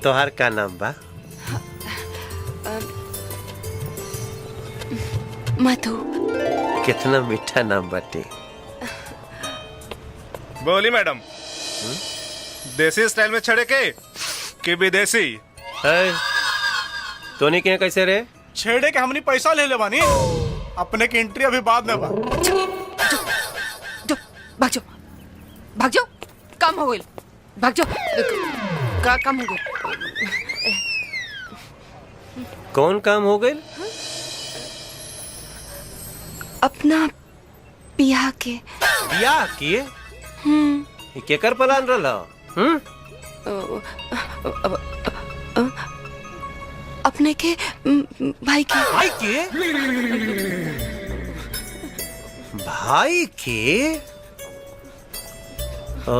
तोहार का नाम बा? मधु। कितना मीठा नाम बाटे। बोली मैडम, देसी स्टाइल में छड़े के कि विदेशी? तोनी के कैसे रे? छेड़े के हमनी पैसा ले ले बानी, अपने की एंट्री अभी बाद में बा। भाग जाओ, भाग जाओ, काम हो गई, भाग जाओ, का काम हो गई। कौन काम हो गई? अपना बियाह के। बियाह किए? केकर प्लान रहा? अपने के भाई के। भाई के? भाई के? ओ